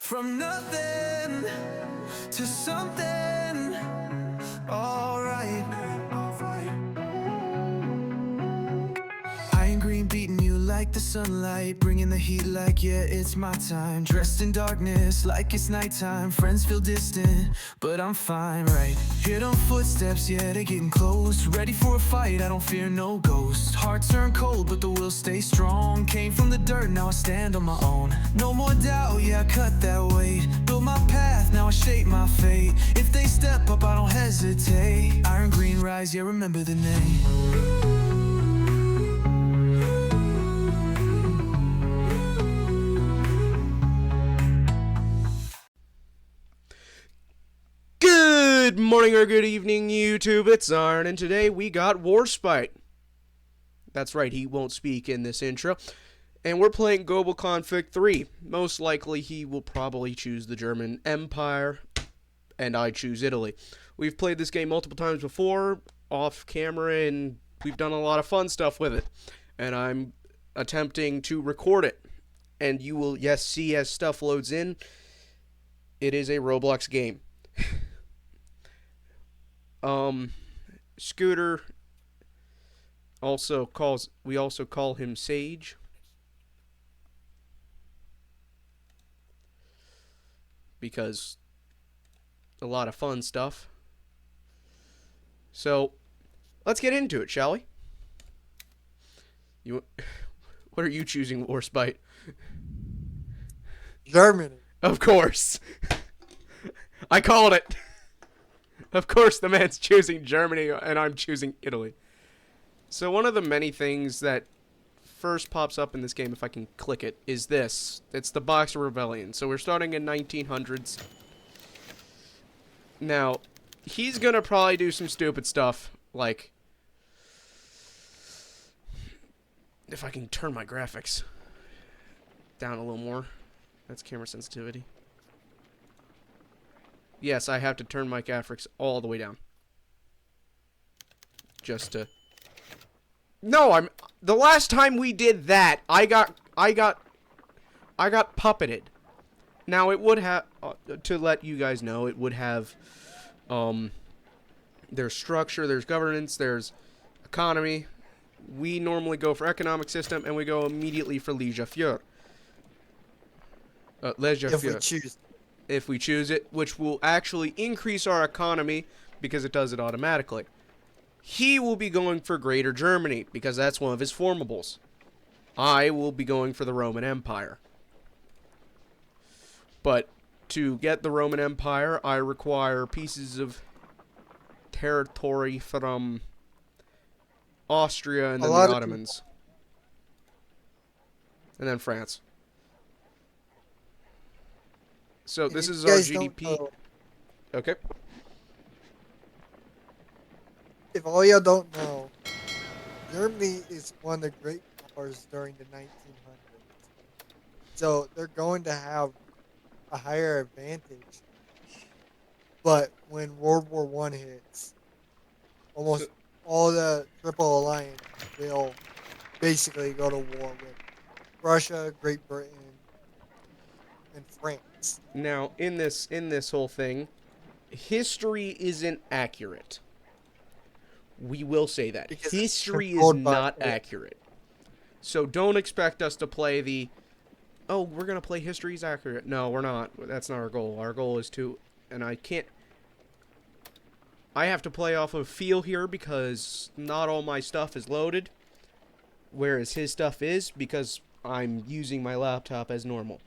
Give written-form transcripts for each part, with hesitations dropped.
From nothing to something, alright. Iron green beating you like the sunlight, bringing the heat like yeah, it's my time. Dressed in darkness like it's nighttime. Friends feel distant, but I'm fine, right? Hear them footsteps, yeah, they're getting close. Ready for a fight, I don't fear no ghost. Heart turn cold, but the will stay strong. Came from the dirt, now I stand on my own. No more doubt, yeah, I cut that weight. Built my path, now I shape my fate. If they step up, I don't hesitate. Iron green rise, yeah, remember the name. Good morning or good evening, YouTube. It's Arn, and today we got Warspite. That's right, he won't speak in this intro. And we're playing Global Conflict 3. Most likely he will probably choose the German Empire, and I choose Italy. We've played this game multiple times before, off camera, and we've done a lot of fun stuff with it. And I'm attempting to record it. And you will, yes, see as stuff loads in, it is a Roblox game. Scooter we also call him Sage. Because a lot of fun stuff. So, let's get into it, shall we? What are you choosing, Warspite? Germany. Of course. I called it. Of course the man's choosing Germany and I'm choosing Italy. So one of the many things that first pops up in this game, if I can click it, is this. It's the Boxer Rebellion. So we're starting in 1900s. Now, he's gonna probably do some stupid stuff, like... If I can turn my graphics down a little more. That's camera sensitivity. Yes, I have to turn my graphics all the way down. Just to... No, the last time we did that, I got puppeted. Now, it would have... to let you guys know, it would have... there's structure, there's governance, there's economy. We normally go for economic system, and we go immediately for laissez-faire. If we choose. If we choose it, which will actually increase our economy because it does it automatically. He will be going for Greater Germany because that's one of his formables. I will be going for the Roman Empire. But to get the Roman Empire, I require pieces of territory from Austria and then the Ottomans. And then France. So this is our GDP. Okay. If all y'all don't know, Germany is one of the great powers during the 1900s. So they're going to have a higher advantage. But when World War I hits, almost all the Triple Alliance will basically go to war with Russia, Great Britain, and France. Now, in this whole thing, history isn't accurate. We will say that. Because history is not accurate. So don't expect us to play the, oh, we're going to play history's accurate. No, we're not. That's not our goal. Our goal is to, and I have to play off of feel here because not all my stuff is loaded. Whereas his stuff is because I'm using my laptop as normal.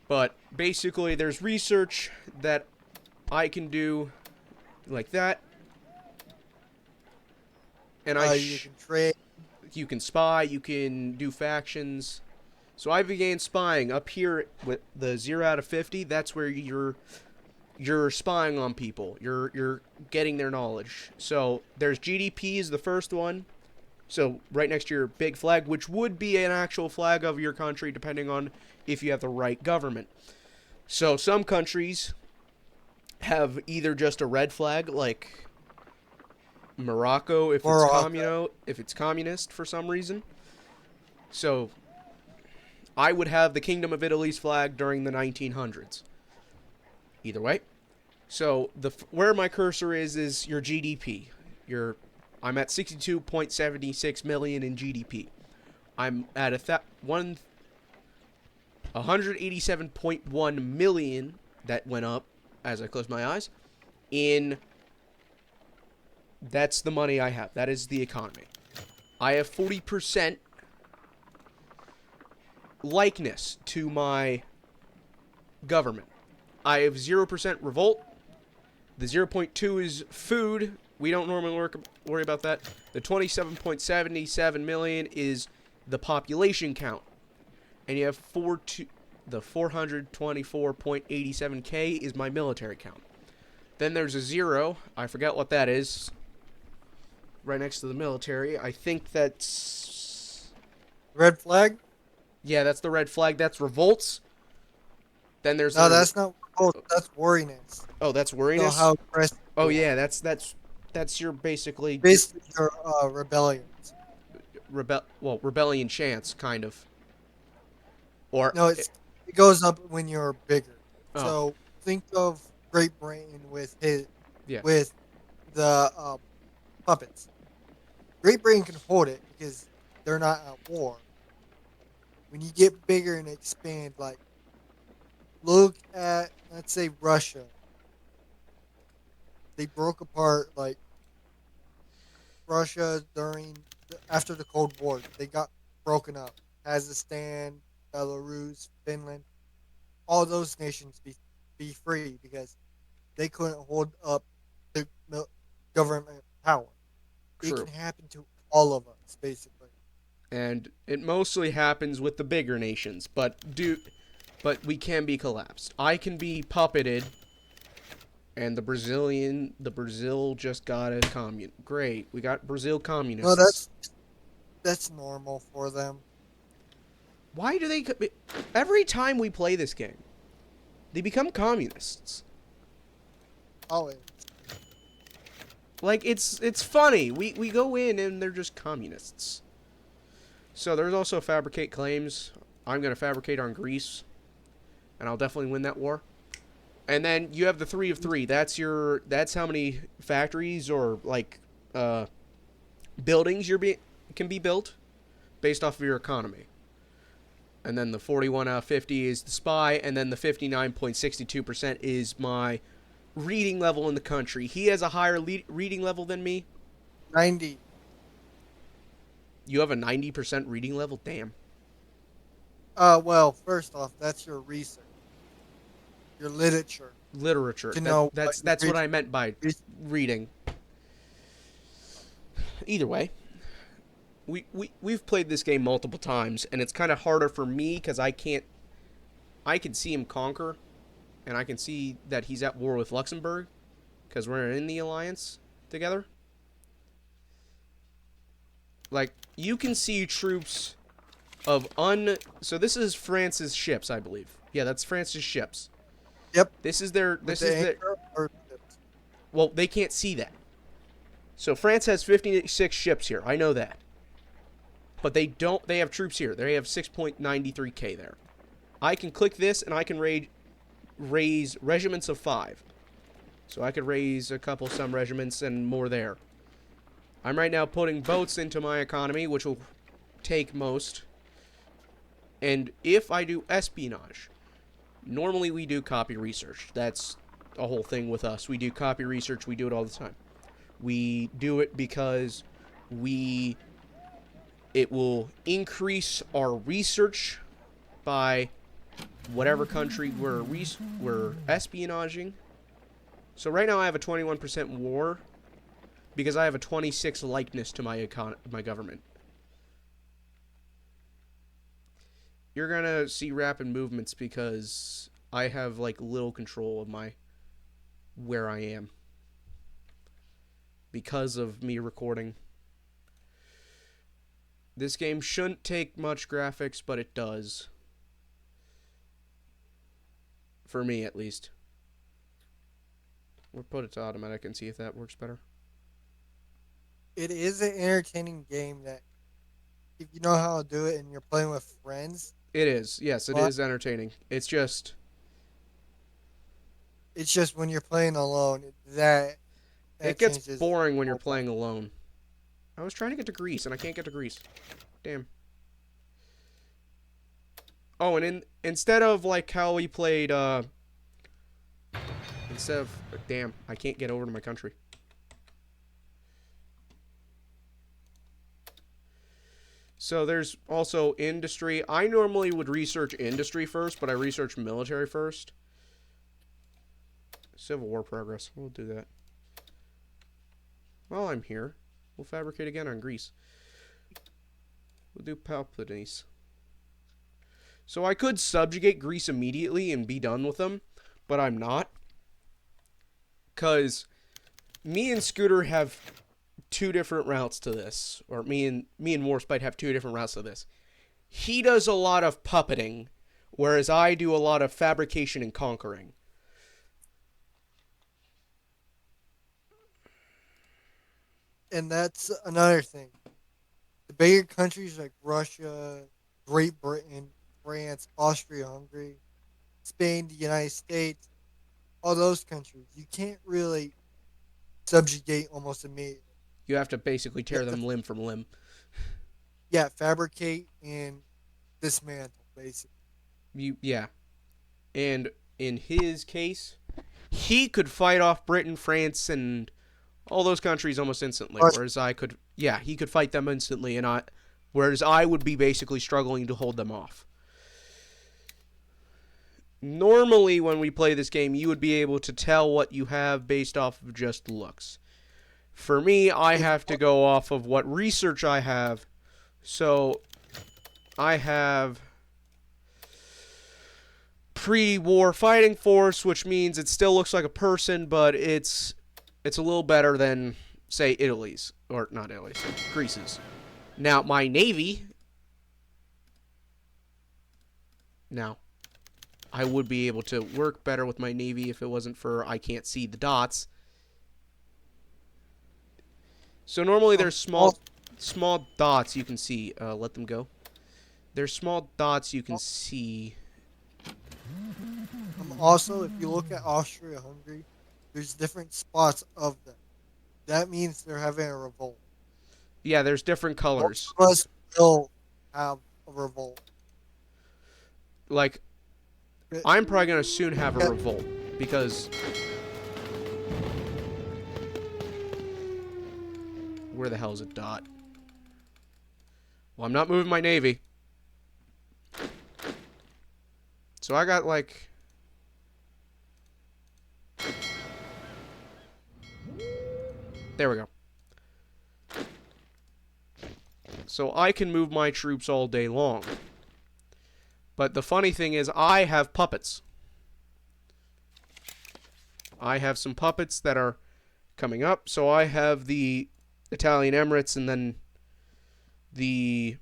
But basically, there's research that I can do like that. And you can trade. You can spy, you can do factions. So I began spying up here with the 0 out of 50. That's where you're spying on people. You're getting their knowledge. So there's GDP is the first one. So right next to your big flag, which would be an actual flag of your country depending on if you have the right government. So some countries have either just a red flag, like Morocco, if it's communist for some reason. So I would have the Kingdom of Italy's flag during the 1900s. Either way. So where my cursor is your GDP. I'm at 62.76 million in GDP. I'm at 187.1 million that went up as I close my eyes. That's the money I have. That is the economy. I have 40% likeness to my government. I have 0% revolt. The 0.2 is food. We don't normally worry about that. The 27.77 million is the population count. And you have the 424.87k is my military count. Then there's a 0. I forget what that is. Right next to the military. I think that's... Red flag? Yeah, that's the red flag. That's revolts. Then there's... No, that's not revolt. That's worriness. Oh, that's You know worriness? how aggressive Oh, you yeah, are. that's your basically... Basically, your rebellions. rebellion chance, kind of. Or... No, it goes up when you're bigger. Oh. So think of Great Britain with the puppets. Great Britain can hold it because they're not at war. When you get bigger and expand, like look at, let's say, Russia. They broke apart, like Russia after the Cold War. They got broken up. Kazakhstan, Belarus, Finland, all those nations be free because they couldn't hold up the government power. True. It can happen to all of us, basically. And it mostly happens with the bigger nations, but we can be collapsed. I can be puppeted, and the Brazil just got a commune. Great, we got Brazil communists. No, that's normal for them. Why do they... Every time we play this game, they become communists. Always. Like, it's funny. We go in and they're just communists. So there's also fabricate claims. I'm going to fabricate on Greece. And I'll definitely win that war. And then you have the 3 of 3. That's how many factories or, like, buildings can be built based off of your economy. And then the 41 out of 50 is the spy. And then the 59.62% is my reading level in the country. He has a higher reading level than me. 90. You have a 90% reading level? Damn. Well, first off, that's your research. Your literature. Literature. To know that's what I meant by reading. Either way, we've played this game multiple times, and it's kind of harder for me because I can see him conquer, and I can see that he's at war with Luxembourg because we're in the alliance together. Like, you can see troops of So this is France's ships, I believe. Yeah, that's France's ships. Yep. Well, they can't see that. So France has 56 ships here. I know that. But they have troops here. They have 6.93k there. I can click this and I can raise regiments of 5. So I could raise some regiments and more there. I'm right now putting boats into my economy, which will take most. And if I do espionage, normally we do copy research. That's a whole thing with us. We do copy research. We do it all the time. We do it because it will increase our research by whatever country we're espionaging. So right now I have a 21% war because I have a 26 likeness to my government. You're gonna see rapid movements because I have like little control of where I am because of me recording. This game shouldn't take much graphics, but it does. For me, at least. We'll put it to automatic and see if that works better. It is an entertaining game that, if you know how to do it and you're playing with friends, It is. Yes, it But is entertaining. it's just when you're playing alone that It that gets changes boring when the you're whole plot. playing alone. I was trying to get to Greece and I can't get to Greece. Damn. Oh, and instead of like how we played instead of damn, I can't get over to my country. So there's also industry. I normally would research industry first, but I research military first. Civil War progress. We'll do that. While I'm here, we'll fabricate again on Greece. We'll do Peloponnese. So I could subjugate Greece immediately and be done with them, but I'm not. Because me and Scooter have two different routes to this. Or me and Warspite have two different routes to this. He does a lot of puppeting, whereas I do a lot of fabrication and conquering. And that's another thing. The bigger countries like Russia, Great Britain, France, Austria, Hungary, Spain, the United States, all those countries, you can't really subjugate almost immediately. You have to basically You tear have to, them limb from limb. yeah, fabricate and dismantle, basically. Yeah. And in his case, he could fight off Britain, France, and all those countries almost instantly. Russia. Whereas I could, yeah, he could fight them instantly, whereas I would be basically struggling to hold them off. Normally, when we play this game, you would be able to tell what you have based off of just looks. For me, I have to go off of what research I have. So, I have pre-war fighting force, which means it still looks like a person, but it's a little better than, say, Italy's. Or, not Italy's, Greece's. Now, my navy... Now, I would be able to work better with my navy if it wasn't for I can't see the dots. So normally there's small dots you can see. Let them go. There's small dots you can see. Also, if you look at Austria, Hungary, there's different spots of them. That means they're having a revolt. Yeah, there's different colors. Most of us will have a revolt. Like, I'm probably going to soon have a revolt, because... Where the hell is a dot? Well, I'm not moving my navy. So I got, like... There we go. So I can move my troops all day long. But the funny thing is, I have puppets. I have some puppets that are coming up. So I have the Italian Emirates and then the...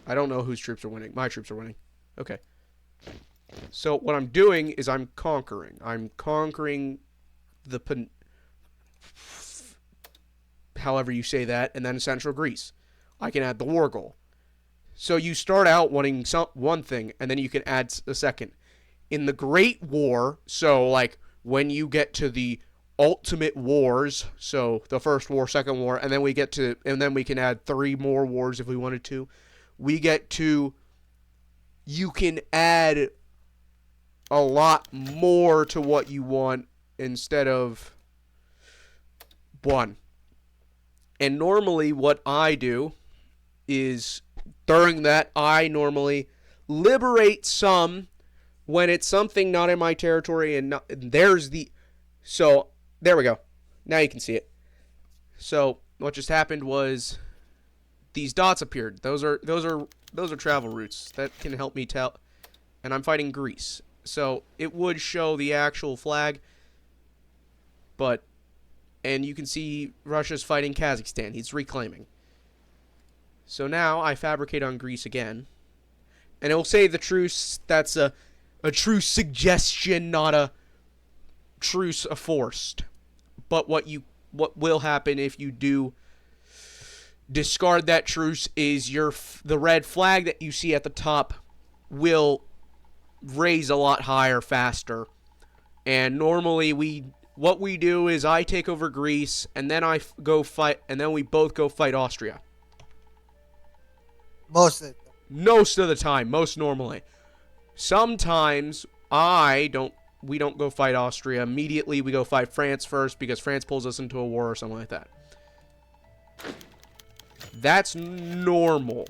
I don't know whose troops are winning. My troops are winning. Okay. So what I'm doing is I'm conquering. I'm conquering the... however you say that, and then Central Greece. I can add the war goal. So you start out wanting one thing, and then you can add a second. In the Great War, so like when you get to the ultimate wars, so the first war, second war, and then we can add 3 more wars if we wanted to. We get to, you can add a lot more to what you want instead of 1. And normally what I do is, during that, I normally liberate some when it's something not in my territory, and there's the... So, there we go. Now you can see it. So, what just happened was these dots appeared. Those are travel routes. That can help me tell. And I'm fighting Greece. So, it would show the actual flag, but... And you can see Russia's fighting Kazakhstan. He's reclaiming. So now I fabricate on Greece again. And it will say the truce. That's a truce suggestion, not a truce forced. But what will happen if you do discard that truce is the red flag that you see at the top will raise a lot higher faster. And normally what we do is I take over Greece, and then I go fight, and then we both go fight Austria. Most of the time. Most of the time, most normally. Sometimes we don't go fight Austria immediately. We go fight France first because France pulls us into a war or something like that. That's normal.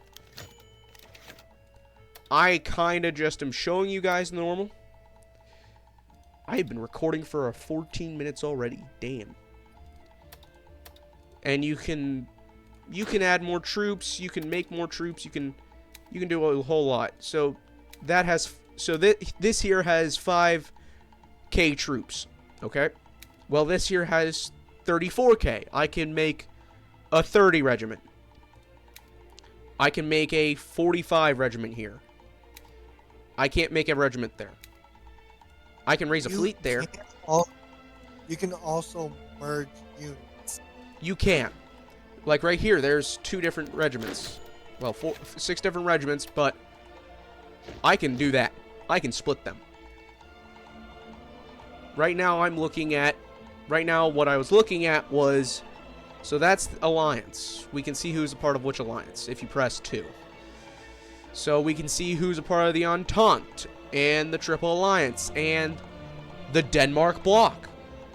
I kind of just am showing you guys normal. I've been recording for 14 minutes already. Damn. And you can add more troops, you can make more troops, you can do a whole lot. So this here has 5k troops, okay? Well, this here has 34k. I can make a 30 regiment. I can make a 45 regiment here. I can't make a regiment there. I can raise a fleet there. You can also merge units. You can. Like right here, there's 2 different regiments. Well, 6 different regiments, but I can do that. I can split them. Right now, what I was looking at was... So that's the alliance. We can see who's a part of which alliance if you press 2. So we can see who's a part of the Entente and the Triple Alliance and the Denmark bloc.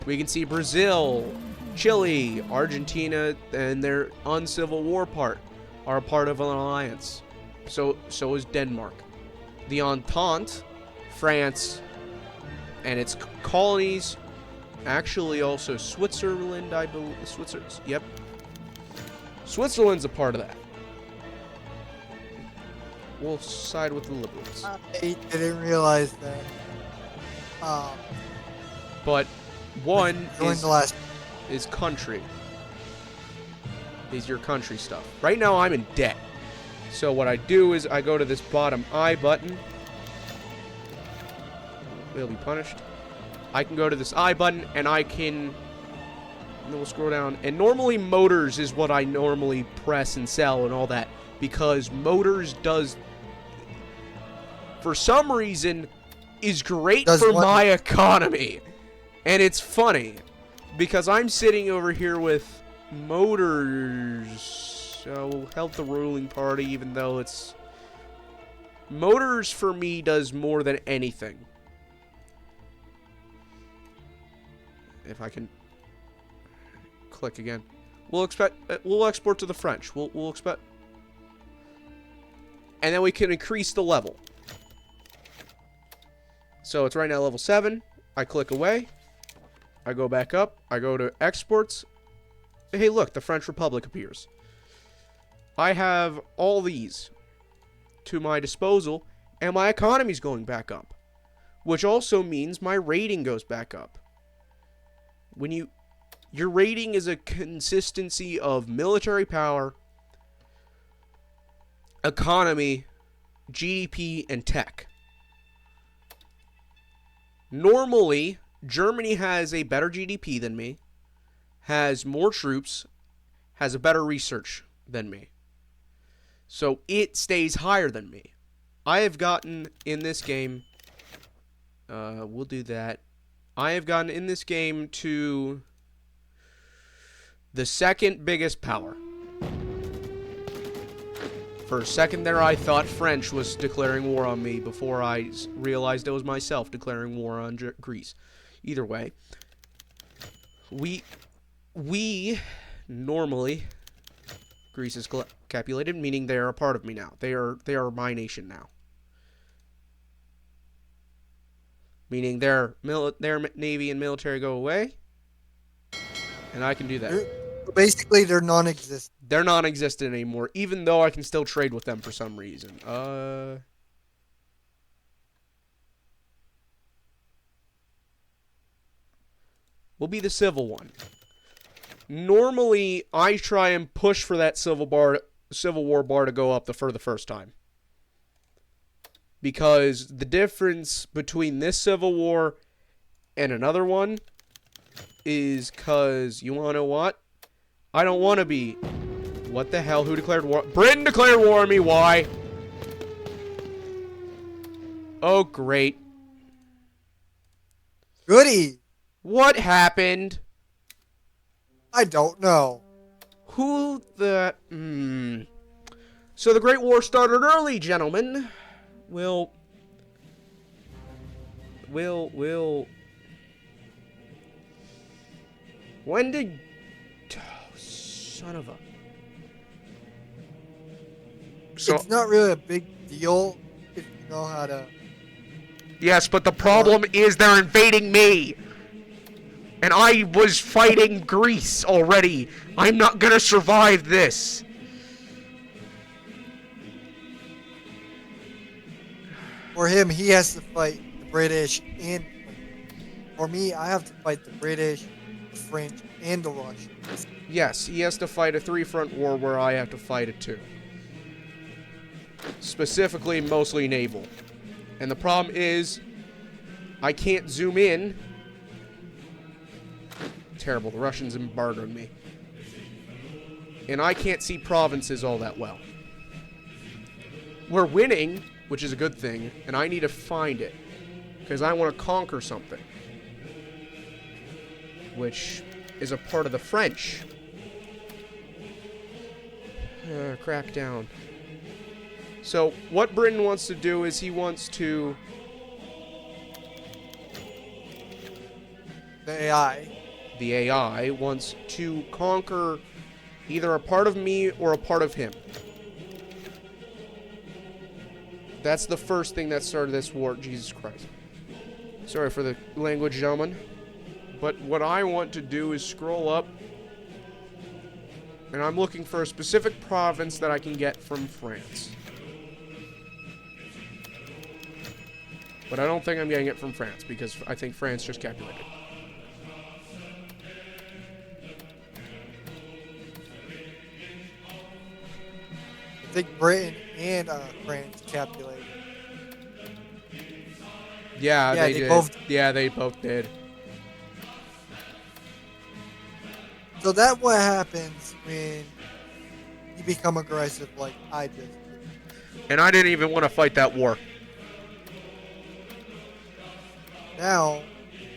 We can see Brazil, Chile, Argentina, and their uncivil war part are a part of an alliance. So is Denmark. The Entente, France, and its colonies. Actually, also Switzerland, I believe. Yep. Switzerland's a part of that. We'll side with the liberals. I didn't realize that. But one is country. Is your country stuff. Right now, I'm in debt. So what I do is I go to this bottom I button. We'll be punished. I can go to this I button, and I can... And we'll scroll down. And normally, motors is what I normally press and sell and all that. Because motors does... For some reason, is great for my economy. And it's funny. Because I'm sitting over here with motors. So, help the ruling party, even though it's... Motors, for me, does more than anything. If I can click again, we'll export to the French. We'll expect, and then we can increase the level. So it's right now level 7. I click away. I go back up. I go to exports. Hey, look, the French Republic appears. I have all these to my disposal, and my economy's going back up, which also means my rating goes back up. When your rating is a consistency of military power, economy, GDP, and tech. Normally, Germany has a better GDP than me, has more troops, has a better research than me. So it stays higher than me. I have gotten in this game, we'll do that. I have gotten in this game to the second biggest power. For a second there, I thought French was declaring war on me before I realized it was myself declaring war on Greece. Either way, we normally, Greece is capitulated, meaning they are a part of me now. They are my nation now. Meaning their navy and military go away, and I can do that. Basically, they're non-existent. They're non-existent anymore, even though I can still trade with them for some reason. Will be the civil one. Normally, I try and push for that Civil War bar to go up for the first time. Because the difference between this Civil War and another one is because, you want to know what? I don't want to be What the hell? Who declared war? Britain declared war on me. Why? Oh, great. Goody. What happened? I don't know. Who the... So the Great War started early, gentlemen. We'll... When did... Oh, son of a... So... It's not really a big deal if you know how to. Yes, but the problem is they're invading me. And I was fighting Greece already. I'm not gonna survive this. For him, he has to fight the British and. For me, I have to fight the British, the French, and the Russians. Yes, he has to fight a three-front war where I have to fight it too. Specifically, mostly naval. And the problem is, I can't zoom in. Terrible, the Russians embargoed me. And I can't see provinces all that well. We're winning, which is a good thing, and I need to find it. Because I want to conquer something. Which is a part of the French. Crack down. So, what Britain wants to do is he wants to... The AI. The AI wants to conquer either a part of me or a part of him. That's the first thing that started this war. Jesus Christ. Sorry for the language, gentlemen. But what I want to do is scroll up. And I'm looking for a specific province that I can get from France. But I don't think I'm getting it from France, because I think France just capitulated. I think Britain and France capitulated. Yeah, Yeah, they they did. both- Yeah, they both did. So that's what happens when you become aggressive like I just did. And I didn't even want to fight that war. Now, you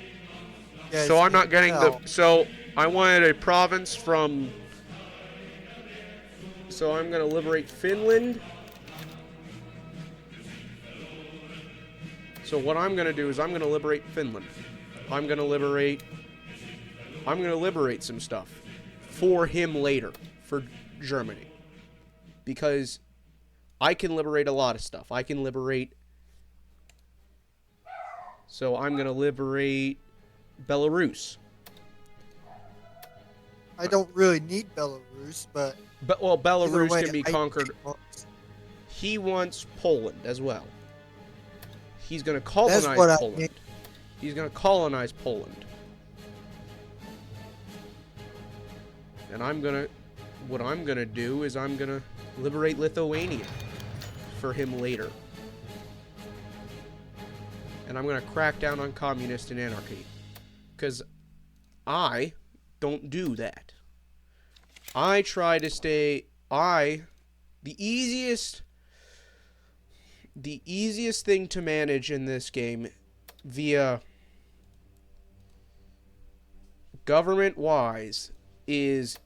guys So I'm not can getting tell. the... So I wanted a province from... So I'm going to liberate Finland. So what I'm going to do is I'm going to liberate Finland. I'm going to liberate some stuff for him later, for Germany. Because I can liberate a lot of stuff. I can liberate... So I'm going to liberate Belarus. I don't really need Belarus, but But well, either Belarus way, can be I conquered. take most. He wants Poland as well. He's going to That's colonize what I Poland. mean. He's going to colonize Poland. And what I'm going to do is I'm going to liberate Lithuania for him later. And I'm going to crack down on communist and anarchy. Because I don't do that. I try to stay... The easiest thing to manage in this game via government-wise is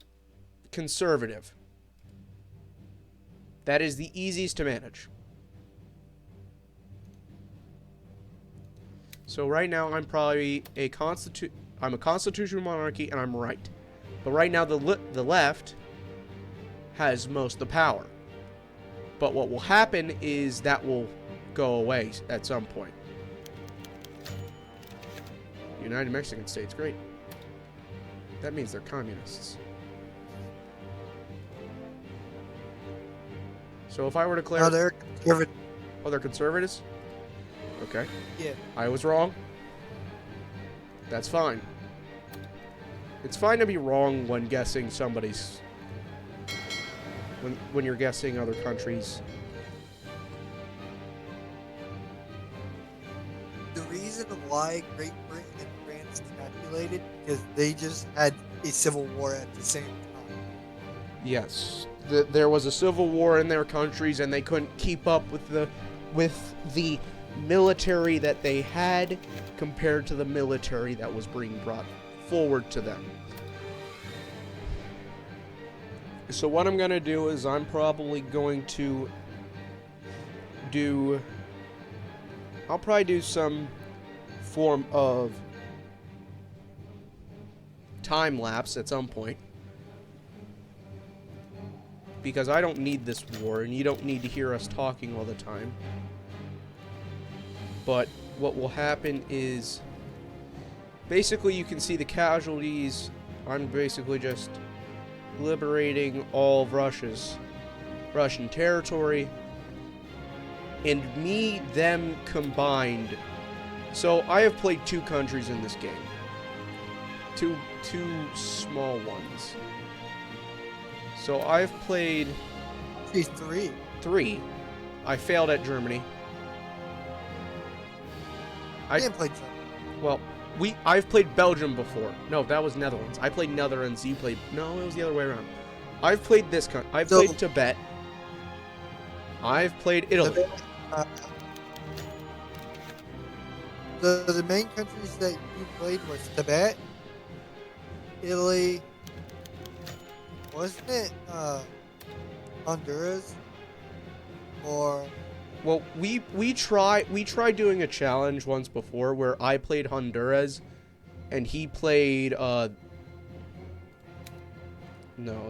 conservative. That is the easiest to manage. So right now I'm probably I'm a constitutional monarchy and I'm right. But right now the left has most of the power. But what will happen is that will go away at some point. United Mexican States, great. That means they're communists. So if I were to declare... Now they're conservative. Oh, they're conservatives? Okay. Yeah. I was wrong. That's fine. It's fine to be wrong when guessing somebody's... When you're guessing other countries. The reason why Great Britain and France capitulated because they just had a civil war at the same time. Yes, there was a civil war in their countries, and they couldn't keep up with the military that they had compared to the military that was being brought forward to them. So what I'm gonna do is I'm probably going to I'll probably do some form of time lapse at some point, because I don't need this war and you don't need to hear us talking all the time. But what will happen is basically you can see the casualties. I'm basically just liberating all of Russian territory, and them combined. So I have played 2 countries in this game. Two small ones. So I've played 3. I failed at Germany. I didn't play Germany. Well, I've played Belgium before. No, that was Netherlands. I played Netherlands. You played... No, it was the other way around. I've played this country. I've played Tibet. I've played Italy. The main countries that you played was Tibet, Italy, wasn't it Honduras, or... Well, we tried doing a challenge once before where I played Honduras and he played no,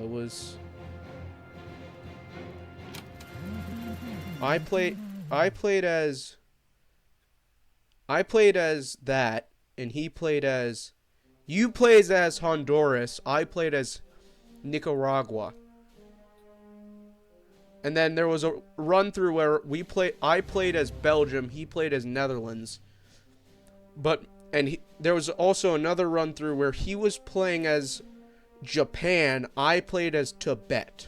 it was I played as that, and he played as... You played as Honduras, I played as Nicaragua. And then there was a run through where I played as Belgium, he played as Netherlands. There was also another run through where he was playing as Japan, I played as Tibet.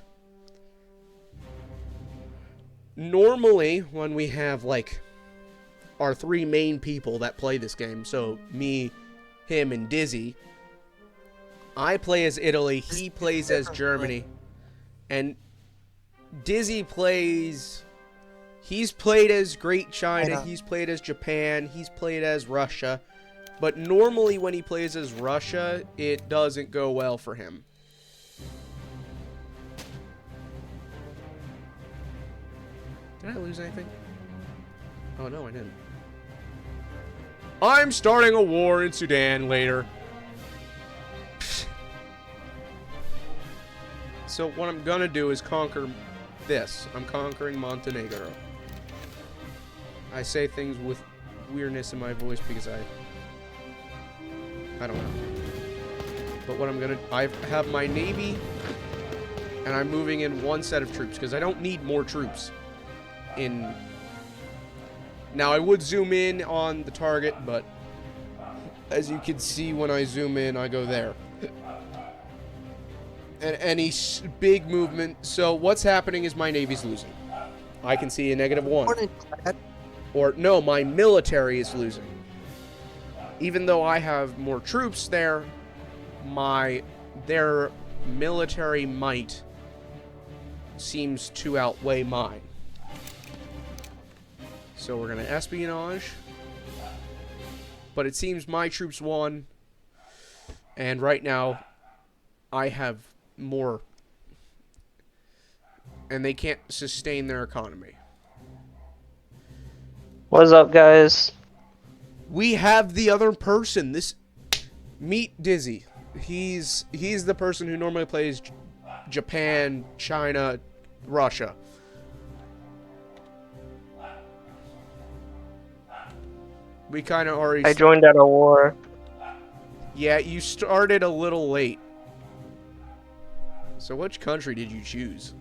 Normally, when we have like our 3 main people that play this game, so me, him, and Dizzy, I play as Italy, he plays as Germany, and Dizzy plays... He's played as Great China, he's played as Japan, he's played as Russia, but normally when he plays as Russia, it doesn't go well for him. Did I lose anything? Oh no, I didn't. I'm starting a war in Sudan later. So what I'm gonna do is conquer this. I'm conquering Montenegro. I say things with weirdness in my voice because I don't know. But what I'm gonna... I have my navy, and I'm moving in 1 set of troops because I don't need more troops in... Now, I would zoom in on the target, but as you can see when I zoom in, I go there. And any big movement... So, what's happening is my navy's losing. I can see a -1. Or, no, my military is losing. Even though I have more troops there, their military might seems to outweigh mine. So we're gonna espionage. But it seems my troops won. And right now, I have more. And they can't sustain their economy. What's up, guys? We have the other person. Meet Dizzy. He's the person who normally plays Japan, China, Russia. We kind of already... I joined at a war. Yeah, you started a little late. So which country did you choose?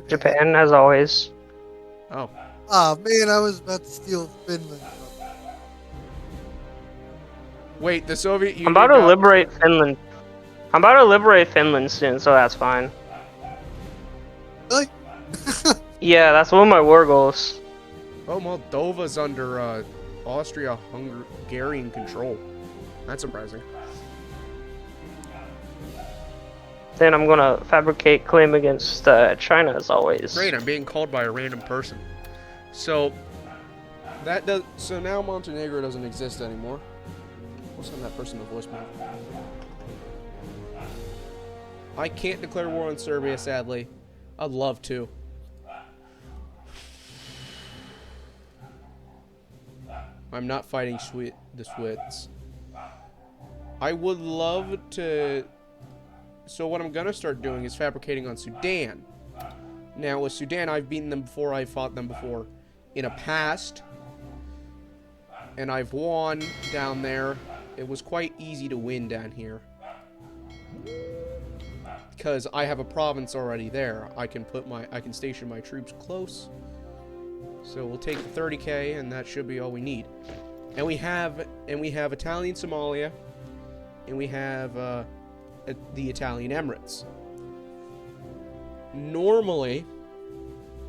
Japan, as always. Oh. Oh man, I was about to steal Finland. Wait, the Soviet Union... I'm about to liberate Finland. I'm about to liberate Finland soon, so that's fine. Really? Yeah, that's one of my war goals. Oh, Moldova's under Austria-Hungarian control. That's surprising. Then I'm gonna fabricate claim against China as always. Great, I'm being called by a random person. So that does. So now Montenegro doesn't exist anymore. We'll send that person a voicemail. I can't declare war on Serbia, sadly. I'd love to. I'm not fighting the Swedes. I would love to. So what I'm gonna start doing is fabricating on Sudan. Now with Sudan, I've beaten them before. I've fought them before in a past, and I've won down there. It was quite easy to win down here because I have a province already there. I can station my troops close. So we'll take the 30k, and that should be all we need. And we have Italian Somalia, and we have the Italian Emirates. Normally,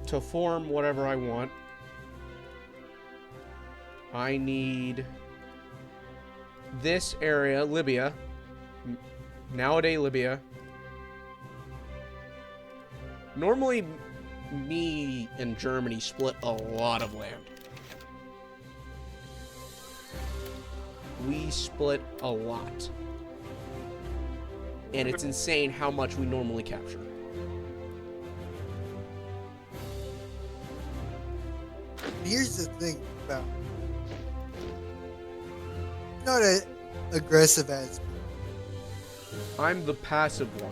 to form whatever I want, I need this area, Libya, nowadays Libya. Normally, me and Germany split a lot of land. We split a lot. And it's insane how much we normally capture. Here's the thing about not as aggressive as me. I'm the passive one.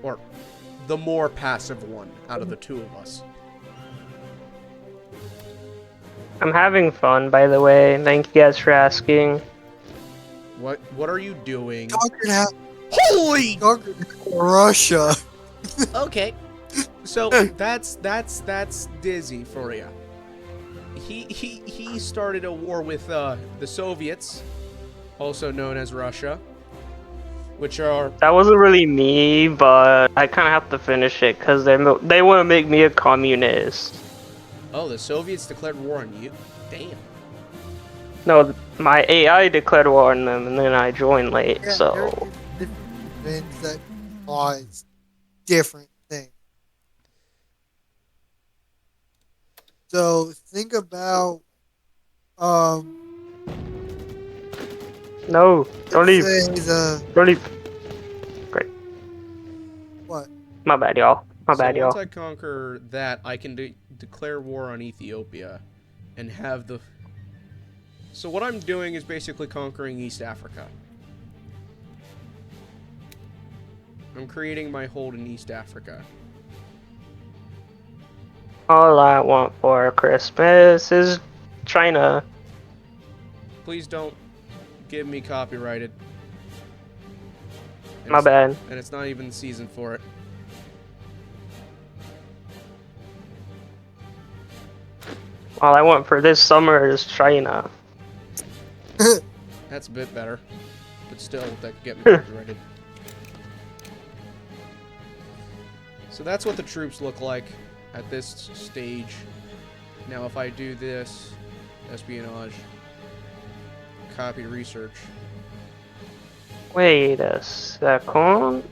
Or the more passive one out of the two of us. I'm having fun, by the way. Thank you guys for asking. What are you doing? Holy! Conquered Russia. Okay. So that's Dizzy for you. He started a war with the Soviets, also known as Russia, which are... That wasn't really me, but I kind of have to finish it because they want to make me a communist. Oh, the Soviets declared war on you? Damn. No, my AI declared war on them, and then I joined late, Yeah, so... there are different events that cause different things. So think about No, don't leave. Don't leave. Great. What? My bad, y'all. My bad, Once y'all. I conquer that, I can declare war on Ethiopia and have the... So what I'm doing is basically conquering East Africa. I'm creating my hold in East Africa. All I want for Christmas is China. Please don't give me copyrighted. And My bad. And it's not even the season for it. All I want for this summer is China. That's a bit better. But still, that could get me copyrighted. So that's what the troops look like at this stage. Now if I do this, espionage, copy research, Wait a second.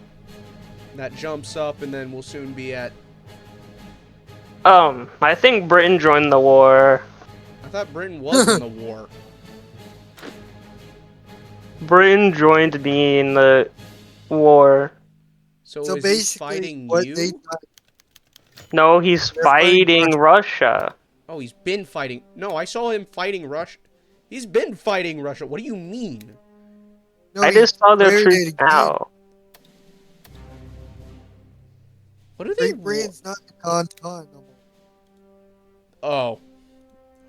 that jumps up and then we'll soon be at... I think Britain joined the war. I thought Britain was in the war. Britain joined me in the war. So, So is he basically, fighting what you? they No, he's They're fighting fighting Russia. Oh, he's been fighting... No, I saw him fighting Russia. He's been fighting Russia. What do you mean? no, I he just saw their declared troops it again. now. What are they... Great Britain's not the Continent no more. Oh.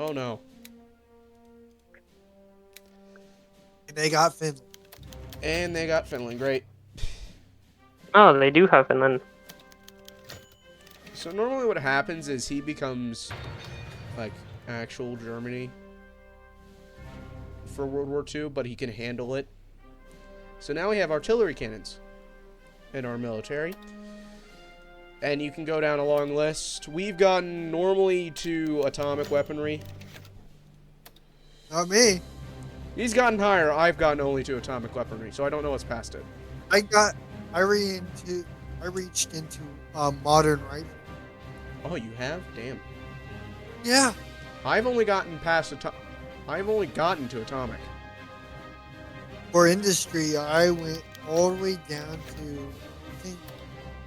Oh no. And they got Finland. And they got Finland. Great. Oh, they do have Finland. So normally what happens is he becomes like actual Germany for World War II, but he can handle it. So now we have artillery cannons in our military. And you can go down a long list. We've gotten normally to atomic weaponry. Not me. He's gotten higher. I've gotten only to atomic weaponry, so I don't know what's past it. I reached into modern rifle. Oh, you have? Damn. Yeah. I've only gotten to atomic. For industry, I went all the way down to, I think,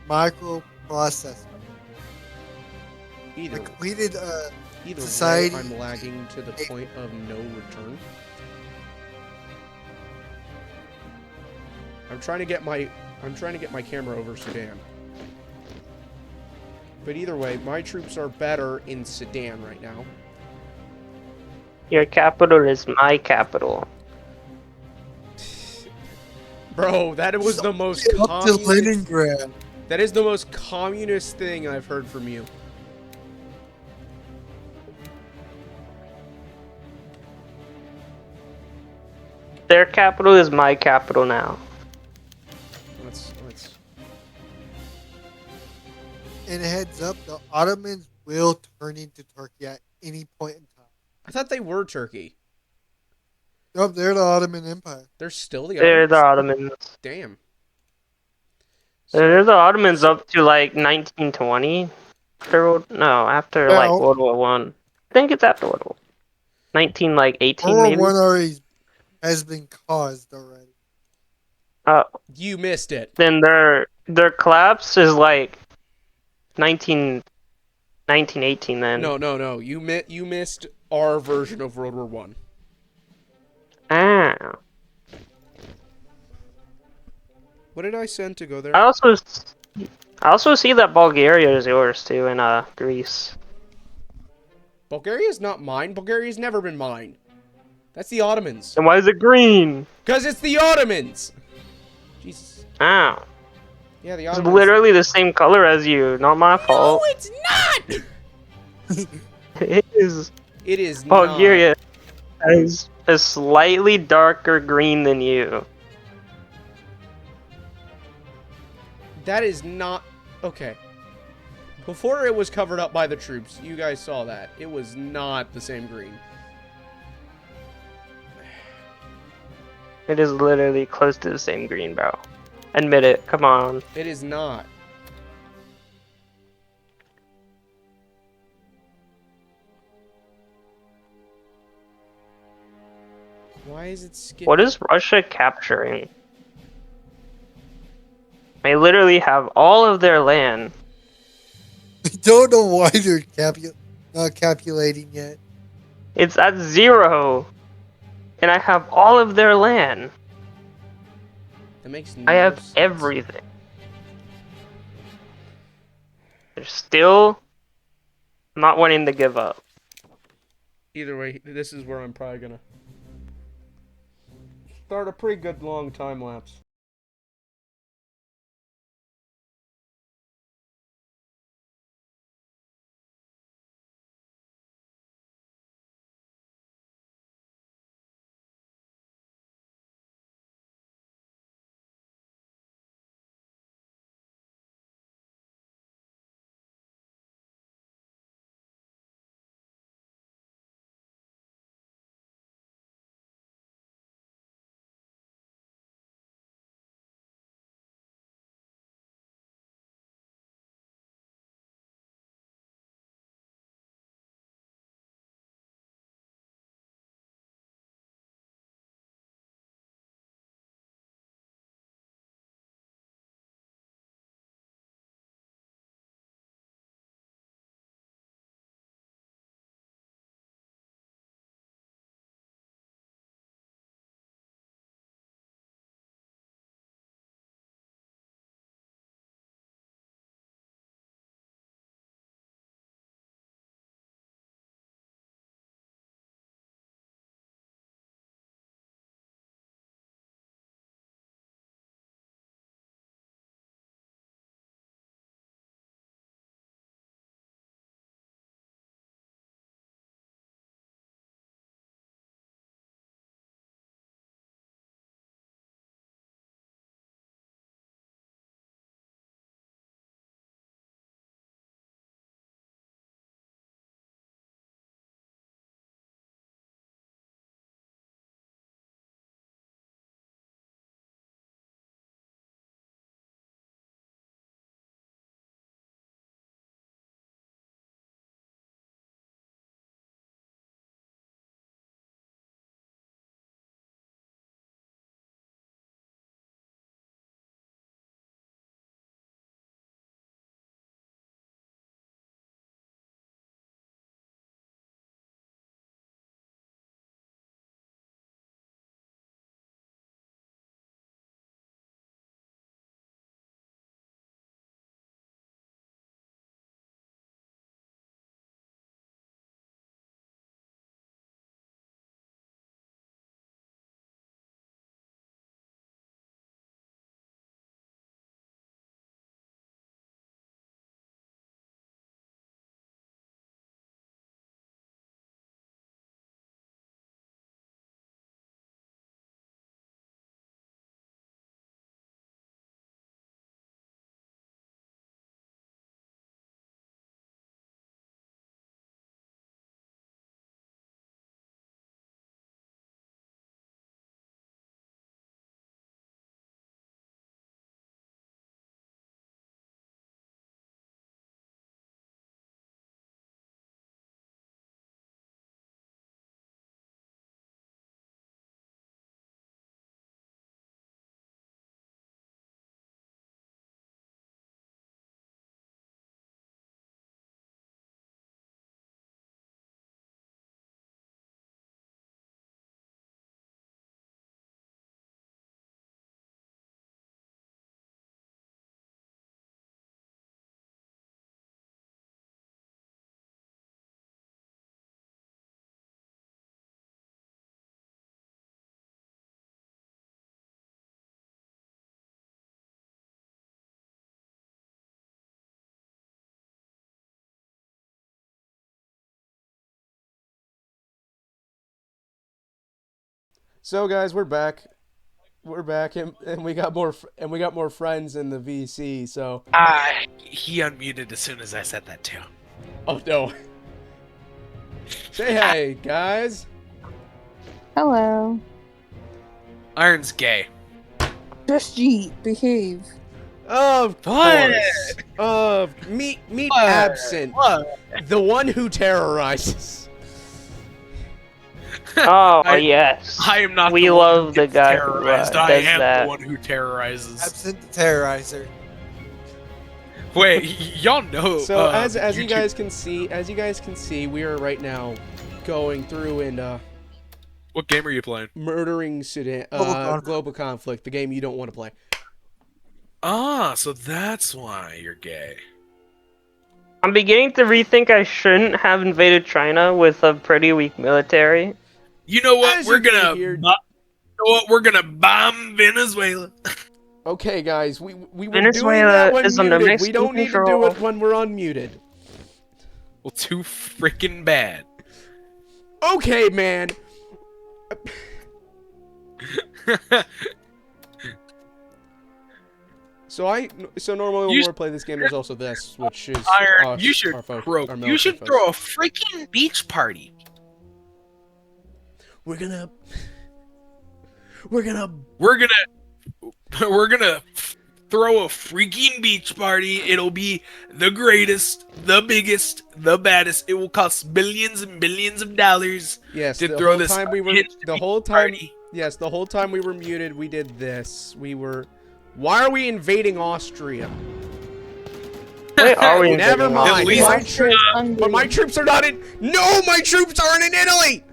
microprocessor. I Either completed Either society. way, I'm lagging to the point of no return. I'm trying to get my camera over Sudan. But either way, my troops are better in Sudan right now. Your capital is my capital. Bro, that was the most up to communist. Leningrad. That is the most communist thing I've heard from you. Their capital is my capital now. Let's. And heads up, the Ottomans will turn into Turkey at any point in time. I thought they were Turkey. Nope, they're the Ottoman Empire. They're still the They're Ottomans? the Ottomans. Damn. They're the Ottomans up to like 1920. After like Well- World War One. I think it's after World War. 19 like 18 World maybe. War One already has been caused already. You missed it. Then their collapse is like 1918 then. No. You missed our version of World War One. Ah. What did I send to go there? I also see that Bulgaria is yours too, and Greece. Bulgaria's not mine. Bulgaria's never been mine. That's the Ottomans. And why is it green? Because it's the Ottomans! Jesus. Ah. Yeah, the It's Ottomans. literally the same color as you. Not my No, fault. it's not! It is. It is Bulgaria has a slightly darker green than you. not. That is not... Okay. Before it was covered up by the troops, you guys saw that. It was not the same green. It is literally close to the same green, bro. Admit it. Come on. It is not. Why is it skipping? What is Russia capturing? They literally have all of their land. I don't know why they're not calculating yet. It's at 0. And I have all of their land. That makes no I have sense. everything. They're still not wanting to give up. Either way, this is where I'm probably gonna start a pretty good long time lapse. So guys, we're back. We're back, and we got more friends in the VC. So He unmuted as soon as I said that too. oh no. Say hey, guys. Hello. Iron's gay. Just Jeet, behave. Of What? course. Meet What? Absent, What? the one who terrorizes. Oh I- yes. I am not. We the one who love the gets guy who, terrorized. I does am that. the one who terrorizes. Absent the terrorizer. Wait, y'all know. So as you YouTube- guys can see, we are right now going through and what game are you playing? murdering Sudan, global conflict, the game you don't want to play. Ah, so that's why you're gay. I'm beginning to rethink I shouldn't have invaded China with a pretty weak military. You know what? As We're you can gonna. hear- You know what? We're gonna bomb Venezuela. Okay, guys, we were doing Venezuela that when is under muted. We Mexican don't need to do control. it when we're unmuted. Well, too freaking bad. Okay, man. So normally when You we play this game, there's also this, which is Iron, you should our You military should focus. throw a freaking beach party. We're gonna We're gonna throw a freaking beach party. It'll be the greatest, the biggest, the baddest. It will cost billions and billions of dollars yes. to The throw whole this time we were beach the whole time. party. Yes, the whole time we were muted, we did this. We were. Why are we invading Austria? Wait, are we Never invading mind. At least- My troops, but my troops are not in. No, my troops aren't in Italy.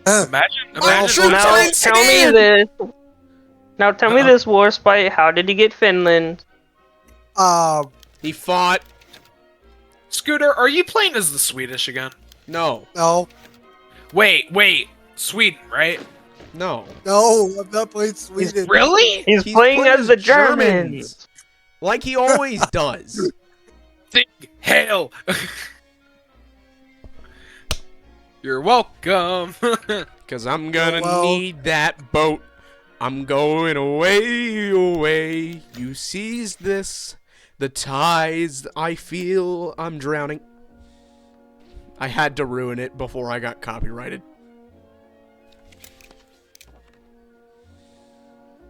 Imagine troops Now are in tell me Sudan! this. Now tell me this, Warspite. How did you get Finland? He fought. Scooter, are you playing as the Swedish again? No, No, Wait, Sweden, right? no. no, I'm not playing Sweden. Really? He's, He's playing playing as the Germans. Like he always does. Think hail. You're welcome. Cause I'm gonna Well- need that boat. I'm going away, away. You seize this, the ties. I feel I'm drowning. I had to ruin it before I got copyrighted.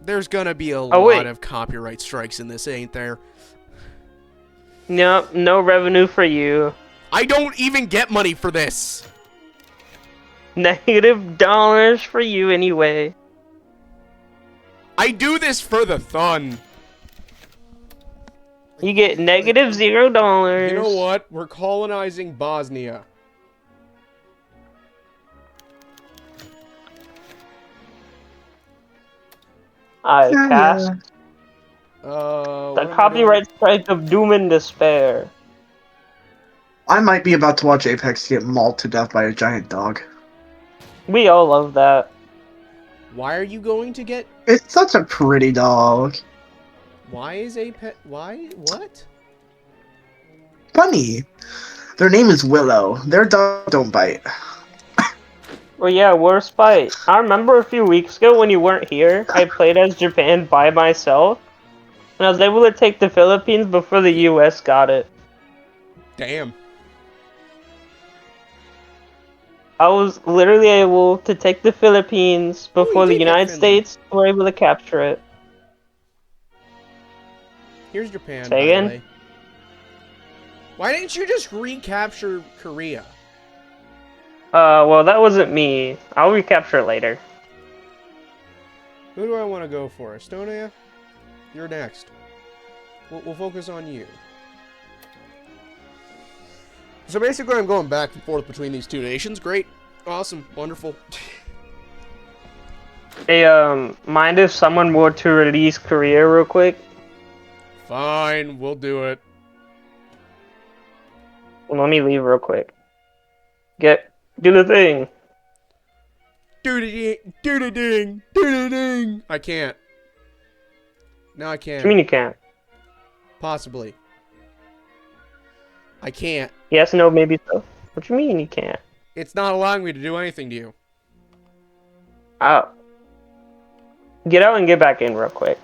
There's gonna be a lot wait. of copyright strikes in this, ain't there? Nope, no revenue for you. I don't even get money for this. Negative dollars for you anyway. I do this for the fun. You get negative $0. You know what? We're colonizing Bosnia. I cast the what am I copyright strike of doom and despair. I might be about to watch Apex get mauled to death by a giant dog. We all love that. doing? Why are you going to get? It's such a pretty dog. Why is a pet? Why? What? Funny. Their name is Willow. Their dog don't bite. Well, yeah, Warspite. I remember a few weeks ago when you weren't here, I played as Japan by myself, and I was able to take the Philippines before the US got it. Damn. I was literally able to take the Philippines Oh, before you the did get United Finland. States were able to capture it. Here's Japan. Say by the again? way. Why didn't you just recapture Korea? Well, that wasn't me. I'll recapture it later. Who do I want to go for? Estonia? You're next. We'll focus on you. So basically, I'm going back and forth between these two nations. Great. Awesome. Wonderful. Hey, mind if someone were to release Korea real quick? Fine. We'll do it. Well, let me leave real quick. Do the thing. Doo-da-ding. Doo-da-ding. Doo-da-ding. I can't. No, I What can't. do you mean you can't? Possibly. I can't. Yes, no, maybe so. What do you mean you can't? It's not allowing me to do anything to you. Oh. Get out and get back in real quick.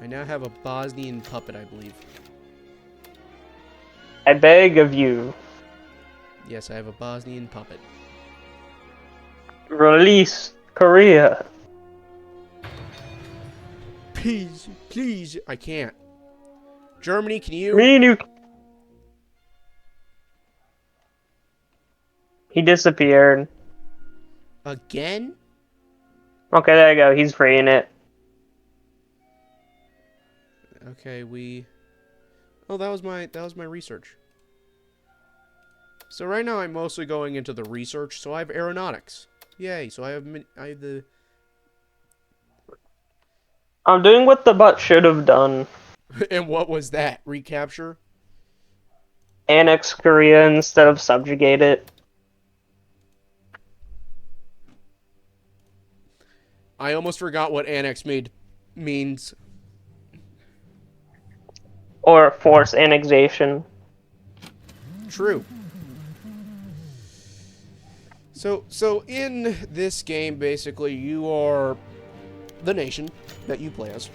I now have a Bosnian puppet, I believe. I beg of you, Yes, I have a Bosnian puppet. release Korea. Please, please, I can't. Germany, can you? Me and you. He disappeared. Again? Okay, there you go. He's freeing it. Okay, we... Oh, that was my research. So right now I'm mostly going into the research, so I have aeronautics. Yay, so I have the... I'm doing what the butt should have done. And what was that? Recapture? Annex Korea instead of subjugate it. I almost forgot what annex means. Or force annexation. True. So in this game, basically, you are the nation that you play as,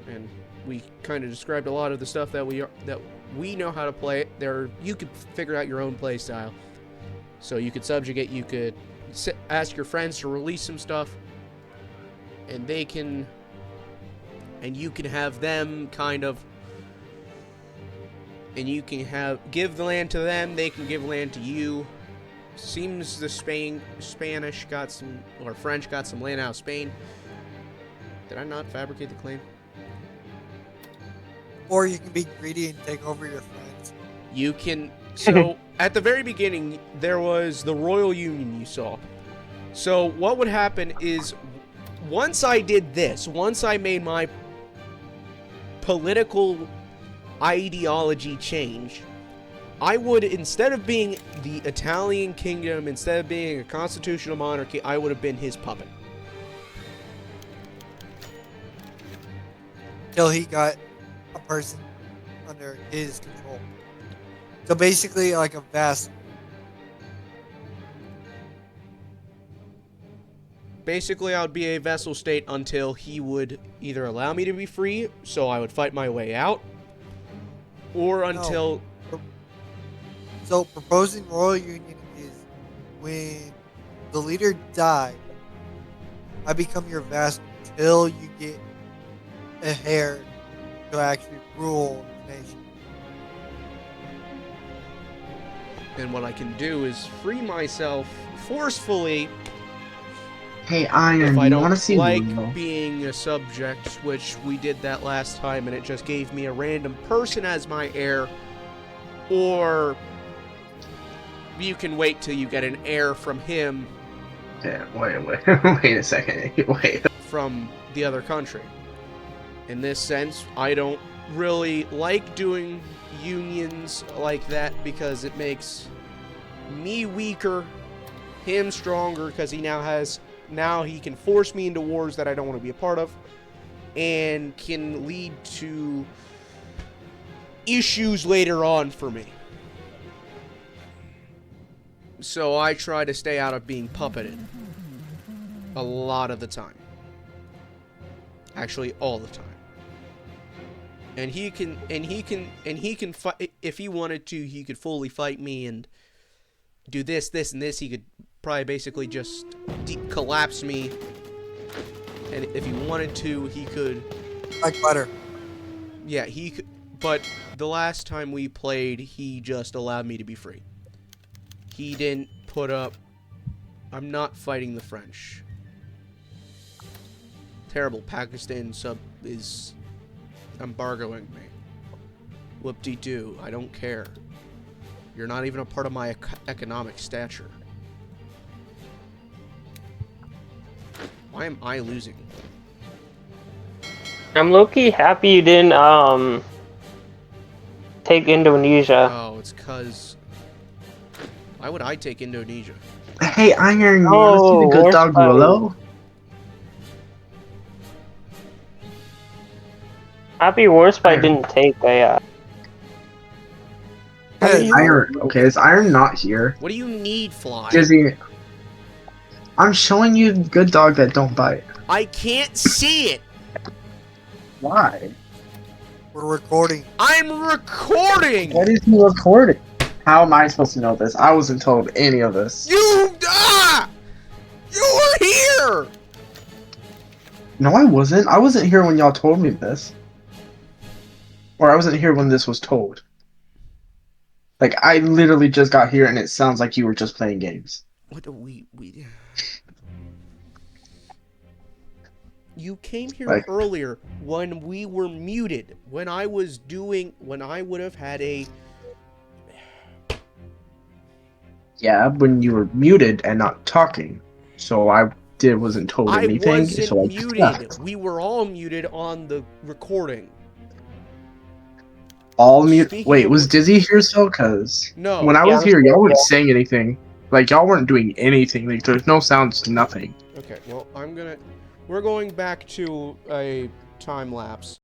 and we kind of described a lot of the stuff that we know how to play. You could figure out your own play style. So you could subjugate. You could ask your friends to release some stuff, and they can, and you can have them kind of. And you can give the land to them, they can give land to you. Seems the Spanish got some, or French got some land out of Spain. Did I not fabricate the claim? Or you can be greedy and take over your friends. You can, so at the very beginning, there was the Royal Union you saw. So what would happen is, once I did this, once I made my political ideology change, I would, instead of being the Italian kingdom, instead of being a constitutional monarchy, I would have been his puppet. Till he got a person under his control. So basically like a vassal. Basically, I would be a vassal state until he would either allow me to be free, so I would fight my way out, or until... So proposing royal union is when the leader died, I become your vassal until you get a heir to actually rule the nation. And what I can do is free myself forcefully Hey, Iron, if I you don't want to see like Lilo? being a subject, which we did that last time, and it just gave me a random person as my heir, or you can wait till you get an heir from him Yeah, wait a second. Wait. from the other country. In this sense, I don't really like doing unions like that because it makes me weaker, him stronger, because now he can force me into wars that I don't want to be a part of, and can lead to issues later on for me. So I try to stay out of being puppeted a lot of the time. Actually, all the time. And he can fight if he wanted to. He could fully fight me and do this, and this. He could probably basically just collapse me. And if he wanted to, he could. Like butter. Yeah, he could. But the last time we played, he just allowed me to be free. He didn't put up. I'm not fighting the French. Terrible. Pakistan is embargoing me. Whoop-de-doo. I don't care. You're not even a part of my economic stature. Why am I losing? I'm low-key happy you didn't, take Indonesia. Oh, it's cause... Why would I take Indonesia? Hey, Iron, you want to see Oh, the good War dog Fight. Willow? Happy Warspite didn't take a, How do Yes. you? Iron. Okay, is Iron not here? What do you need, Fly? Dizzy. I'm showing you good dog that don't bite. I can't see it. Why? We're recording. I'm recording. What is he recording? How am I supposed to know this? I wasn't told any of this. You were here. No, I wasn't. I wasn't here when y'all told me this. Or I wasn't here when this was told. Like, I literally just got here and it sounds like you were just playing games. What do we? You came here Like- earlier when we were muted. When I would have had a. Yeah, when you were muted and not talking. So wasn't told I anything. wasn't so I muted. left. We were all muted on the recording. All mute. Speaking Wait, of was which- Dizzy here still? Because No. when I was Yeah. here, y'all weren't saying anything. Like, y'all weren't doing anything. Like, there's no sounds, nothing. Okay. Well, we're going back to a time lapse.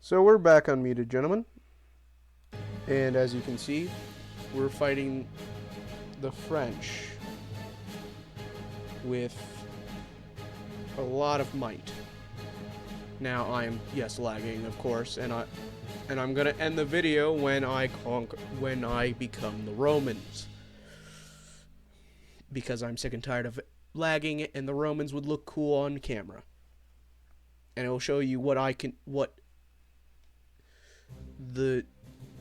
So we're back unmuted, gentlemen. And as you can see, we're fighting the French with a lot of might. Now I'm, yes, lagging, of course, and I'm gonna end the video when I become the Romans. Because I'm sick and tired of lagging, and the Romans would look cool on camera. And it will show you what the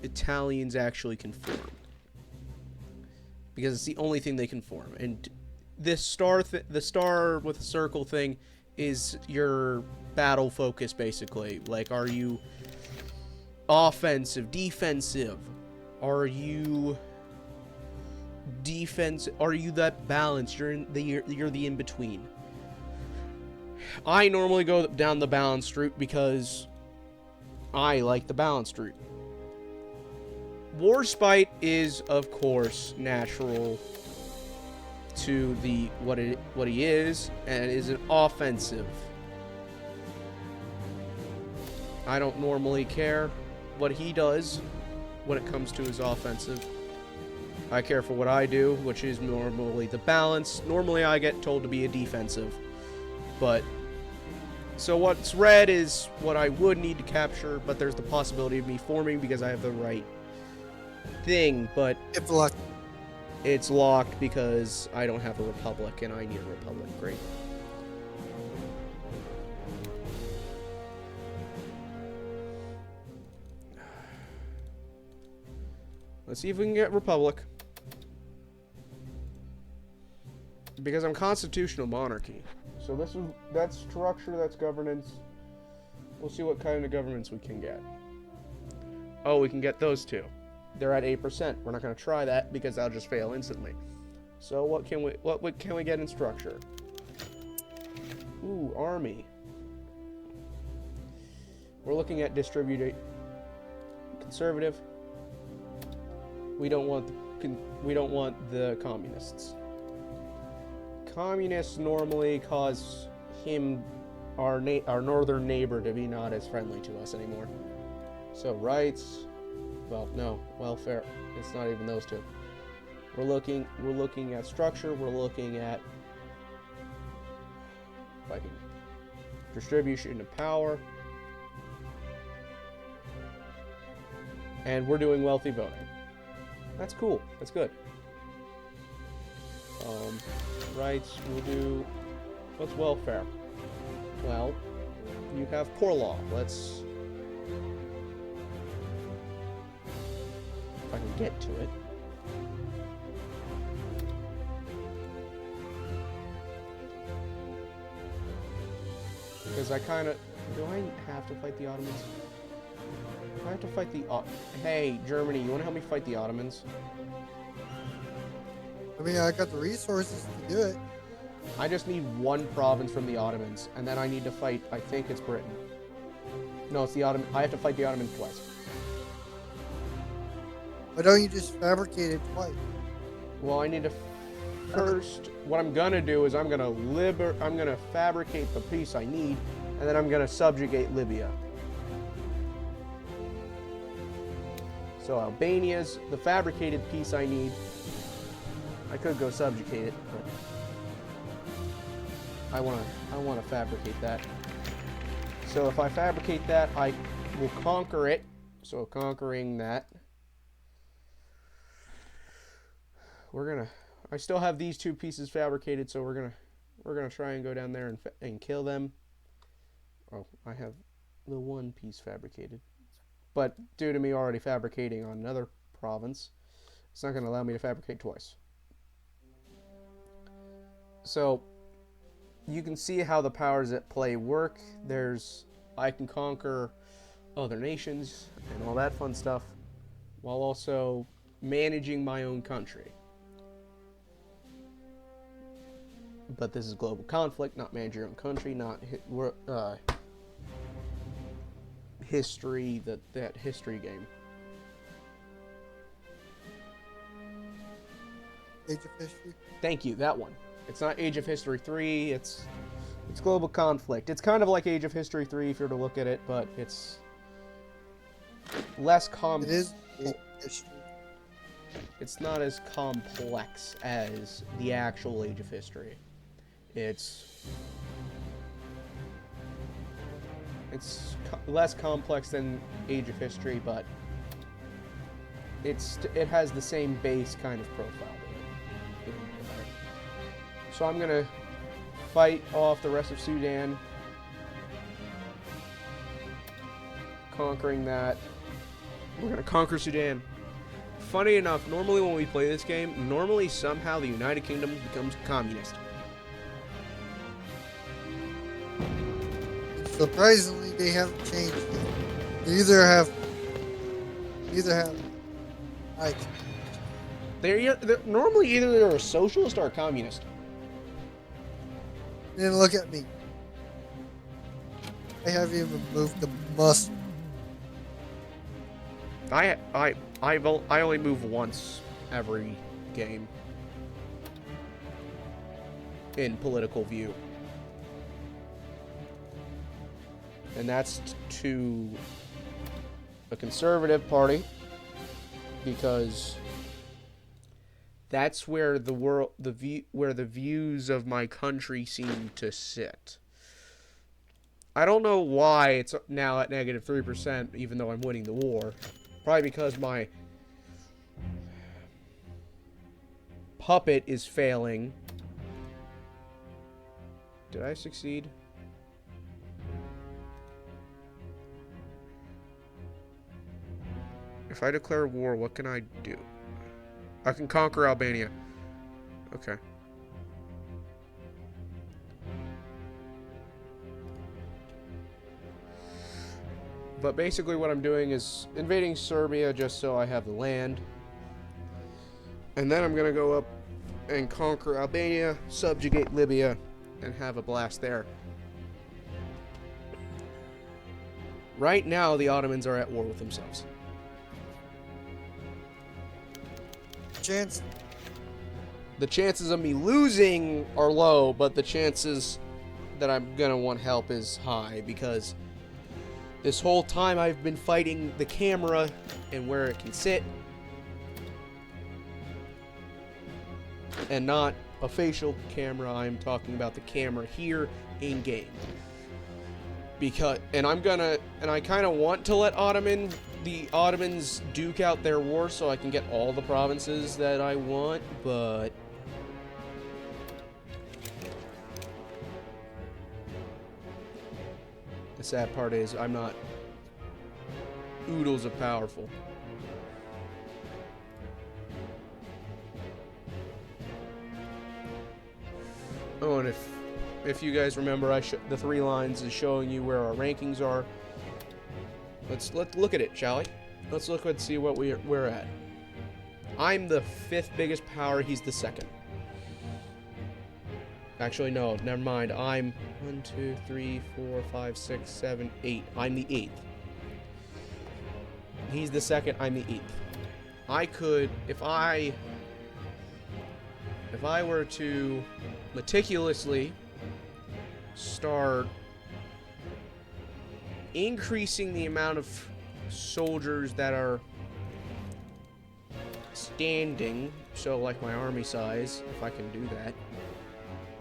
Italians actually can form. Because it's the only thing they can form. And this the star with a circle thing is your battle focus, basically. Like, are you offensive, defensive? Are you defense? Are you that balance? You're the in between. I normally go down the balanced route because I like the balanced route. Warspite is, of course, natural to what he is, and is an offensive. I don't normally care what he does when it comes to his offensive. I care for what I do, which is normally the balance. Normally I get told to be a defensive. But, so what's red is what I would need to capture, but there's the possibility of me forming because I have the right thing, but It's luck. it's locked because I don't have a republic, and I need a republic. Great. Let's see if we can get republic. Because I'm constitutional monarchy. So that's structure, that's governance. We'll see what kind of governments we can get. Oh, we can get those two. They're at 8%. We're not going to try that because that'll just fail instantly. So what can we get in structure? Ooh, army. We're looking at distributed conservative. We don't want the communists. Communists normally cause our northern neighbor to be not as friendly to us anymore. So rights, well, no, welfare. It's not even those two. We're looking at structure. We're looking at distribution of power, and we're doing wealthy voting. That's cool. That's good. Rights, we'll do... What's welfare? Well, you have poor law. Let's... If I can get to it. Because I kind of... Do I have to fight the Ottomans? I have to fight the... Hey, Germany, you want to help me fight the Ottomans? I mean, I got the resources to do it. I just need one province from the Ottomans, and then I need to fight, I think it's Britain. No, it's the Ottoman. I have to fight the Ottomans twice. Why don't you just fabricate it twice? Well, I need to first... What I'm gonna do is I'm gonna fabricate the peace I need, and then I'm gonna subjugate Libya. So Albania's the fabricated piece I need. I could go subjugate it, but I wanna fabricate that. So if I fabricate that, I will conquer it. So conquering that, I still have these two pieces fabricated, so we're gonna try and go down there and kill them. Oh, I have the one piece fabricated, but due to me already fabricating on another province, it's not gonna allow me to fabricate twice. So you can see how the powers at play work. I can conquer other nations and all that fun stuff while also managing my own country. But this is global conflict, not manage your own country, not history, that history game. Age of History? Thank you, that one. It's not Age of History 3, it's global conflict. It's kind of like Age of History 3 if you were to look at it, but it's less It is history. It's not as complex as the actual Age of History. It's less complex than Age of History, but it has the same base kind of profile to it. So I'm gonna fight off the rest of Sudan, conquering that. We're gonna conquer Sudan. Funny enough, normally when we play this game, somehow the United Kingdom becomes communist. Surprisingly, they haven't changed it. They either have. Like, They're normally either they're a socialist or a communist. then look at me. I haven't even moved the muscle. I only move once every game in political view, and that's to a conservative party, because that's where where the views of my country seem to sit. I don't know why it's now at negative 3%, even though I'm winning the war. Probably because my puppet is failing. Did I succeed? If I declare war, what can I do? I can conquer Albania. Okay. But basically what I'm doing is invading Serbia just so I have the land. And then I'm going to go up and conquer Albania, subjugate Libya, and have a blast there. Right now, the Ottomans are at war with themselves. Chance. The chances of me losing are low, but the chances that I'm going to want help is high, because this whole time I've been fighting the camera and where it can sit, and not a facial camera. I'm talking about the camera here in game. And I kind of want to let the Ottomans duke out their war so I can get all the provinces that I want, but the sad part is I'm not oodles of powerful. Oh, and if you guys remember, the 3 lines is showing you where our rankings are. Let's look at it, shall we? Let's look and see what we're at. I'm the 5th biggest power. He's the 2nd. Actually, no, never mind. I'm 1, 2, 3, 4, 5, 6, 7, 8. I'm the 8th. He's the 2nd. I'm the 8th. I could, if I were to meticulously start increasing the amount of soldiers that are standing, so like my army size, if I can do that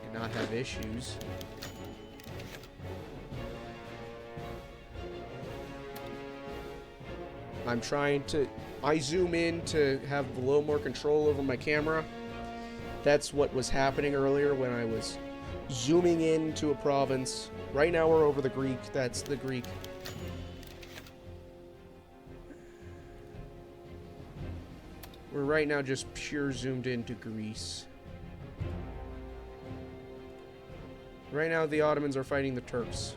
and not have issues. I zoom in to have a little more control over my camera. That's what was happening earlier when I was zooming into a province. Right now we're over the Greek. That's the Greek. We're right now just pure zoomed into Greece. Right now the Ottomans are fighting the Turks.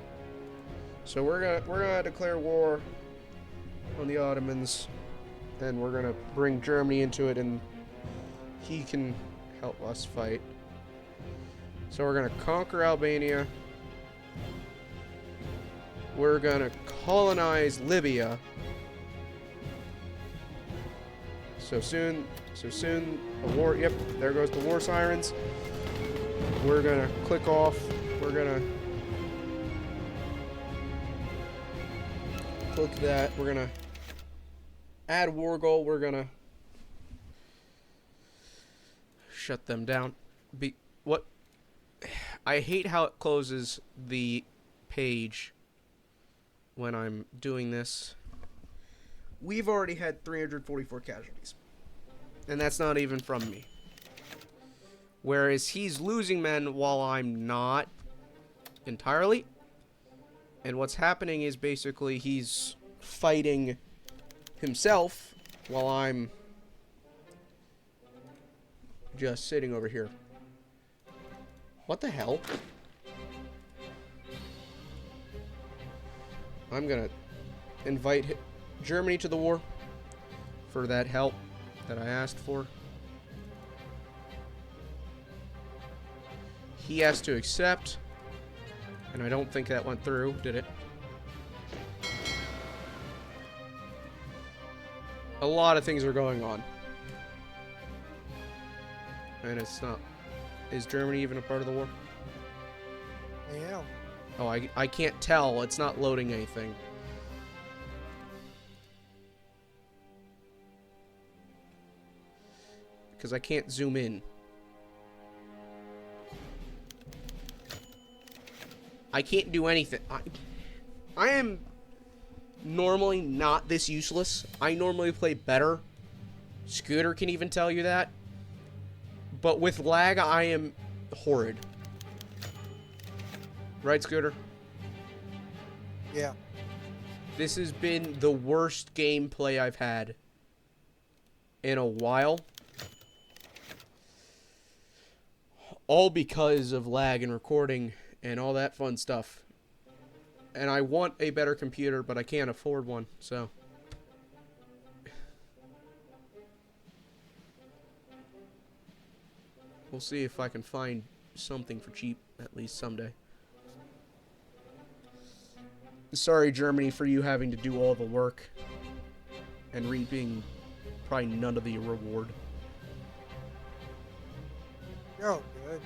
So we're gonna declare war on the Ottomans, and we're gonna bring Germany into it, and he can help us fight. So we're gonna conquer Albania. We're gonna colonize Libya. So soon a war. Yep, there goes the war sirens. We're gonna click off. We're gonna click that. We're gonna add war goal. We're gonna shut them down. What? I hate how it closes the page when I'm doing this. We've already had 344 casualties. And that's not even from me. Whereas he's losing men while I'm not entirely. And what's happening is basically he's fighting himself while I'm just sitting over here. What the hell? I'm gonna invite Germany to the war for that help that I asked for. He has to accept, and I don't think that went through, did it? A lot of things are going on. And it's not... Is Germany even a part of the war? Yeah. Oh, I can't tell. It's not loading anything. Because I can't zoom in. I can't do anything. I am normally not this useless. I normally play better. Scooter can even tell you that. But with lag, I am horrid. Right, Scooter? Yeah. This has been the worst gameplay I've had in a while. All because of lag and recording and all that fun stuff. And I want a better computer, but I can't afford one, so... We'll see if I can find something for cheap, at least someday. Sorry, Germany, for you having to do all the work and reaping probably none of the reward. You're all good.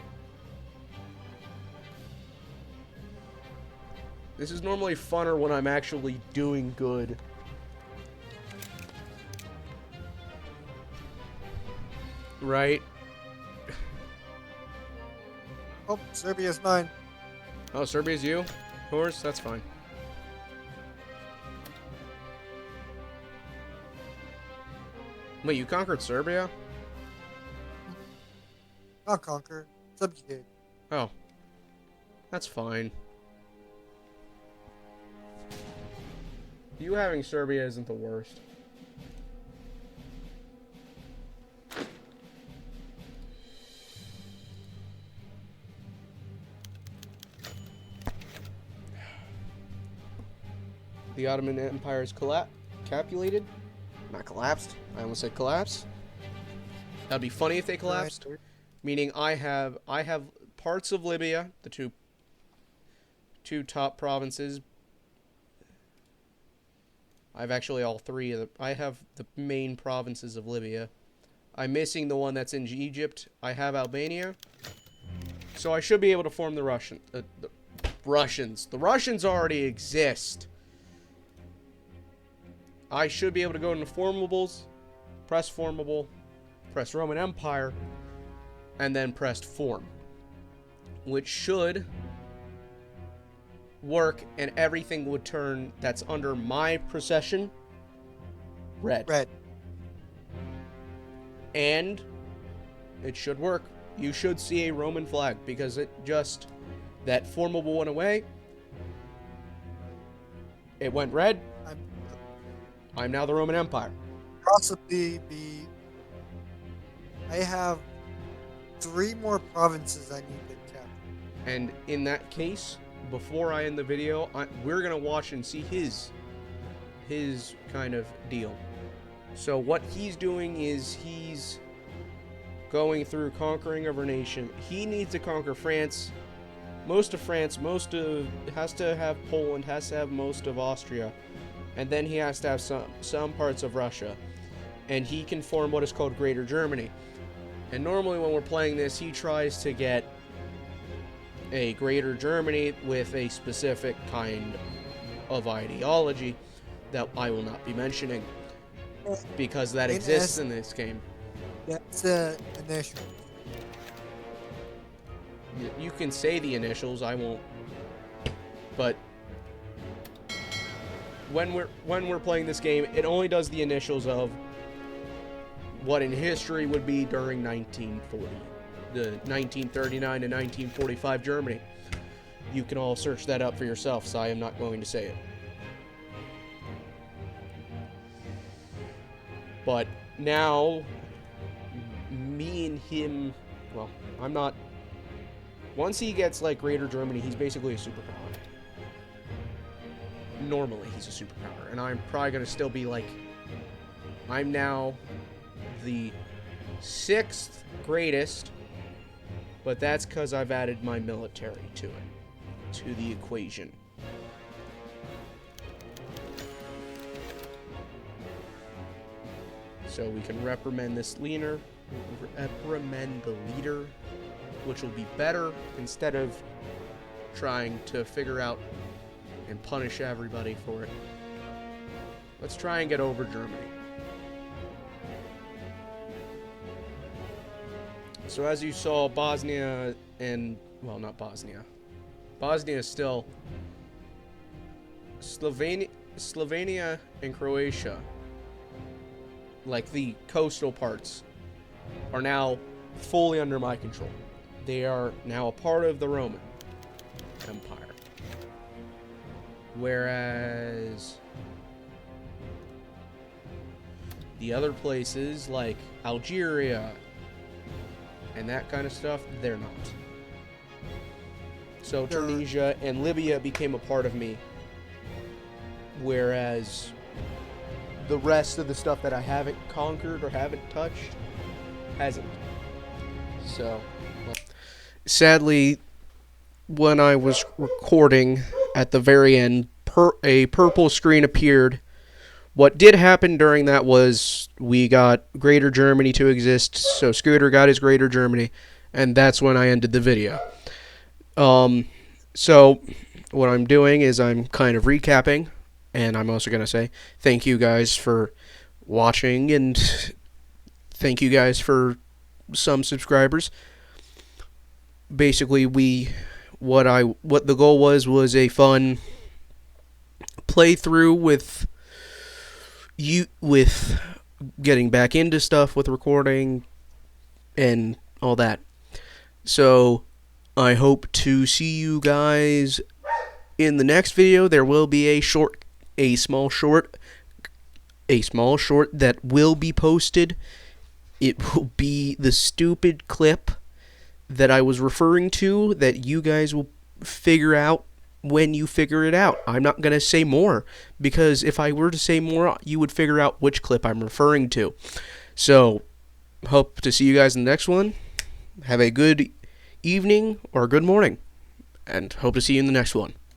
This is normally funner when I'm actually doing good. Right? Oh, Serbia's mine. Oh, Serbia's you? Of course, that's fine. Wait, you conquered Serbia? Not conquer. Subjugate. Oh. That's fine. You having Serbia isn't the worst. The Ottoman Empire is capulated. Not collapsed. I almost said collapse. That'd be funny if they collapsed. Meaning I have parts of Libya, the two top provinces. I've actually all three of I have the main provinces of Libya. I'm missing the one that's in Egypt. I have Albania. So I should be able to form the Russians. The Russians already exist. I should be able to go into formables, press formable, press Roman Empire, and then press form. Which should work, and everything would turn that's under my procession red. Red. And it should work. You should see a Roman flag, because it just, that formable went away. It went red. I'm now the Roman Empire. Possibly I have 3 more provinces I need to capture. And in that case, before I end the video, we're going to watch and see his kind of deal. So what he's doing is he's going through conquering of our nation. He needs to conquer France, most of France, has to have Poland, has to have most of Austria, and then he has to have some parts of Russia. And he can form what is called Greater Germany. And normally when we're playing this, he tries to get a Greater Germany with a specific kind of ideology that I will not be mentioning. because that In exists S- in this game. That's the initial. You can say the initials, I won't. But when we're playing this game, it only does the initials of what in history would be during 1940, the 1939 to 1945 Germany. You can all search that up for yourself, so I am not going to say it. But now, me and him, well, I'm not. Once he gets like Greater Germany, he's basically a superpower. Normally, he's a superpower, and I'm probably gonna still be like. I'm now the 6th greatest, but that's because I've added my military to it, to the equation. So we can reprimand this leader, which will be better instead of trying to figure out and punish everybody for it. Let's try and get over Germany. So as you saw, Bosnia and, well, not Bosnia. Bosnia is still Slovenia and Croatia, like the coastal parts, are now fully under my control. They are now a part of the Roman Empire. Whereas the other places like Algeria and that kind of stuff, they're not. So Tunisia and Libya became a part of me, whereas the rest of the stuff that I haven't conquered or haven't touched hasn't. So, sadly, when I was recording at the very end, a purple screen appeared. What did happen during that was we got Greater Germany to exist, so Scooter got his Greater Germany, and that's when I ended the video. So what I'm doing is I'm kind of recapping, and I'm also going to say thank you guys for watching, and thank you guys for some subscribers. Basically, what the goal was a fun playthrough with getting back into stuff with recording and all that. So I hope to see you guys in the next video. There will be a small short that will be posted. It will be the stupid clip that I was referring to that you guys will figure out when you figure it out. I'm not going to say more, because if I were to say more, you would figure out which clip I'm referring to. So, hope to see you guys in the next one. Have a good evening or good morning, and hope to see you in the next one.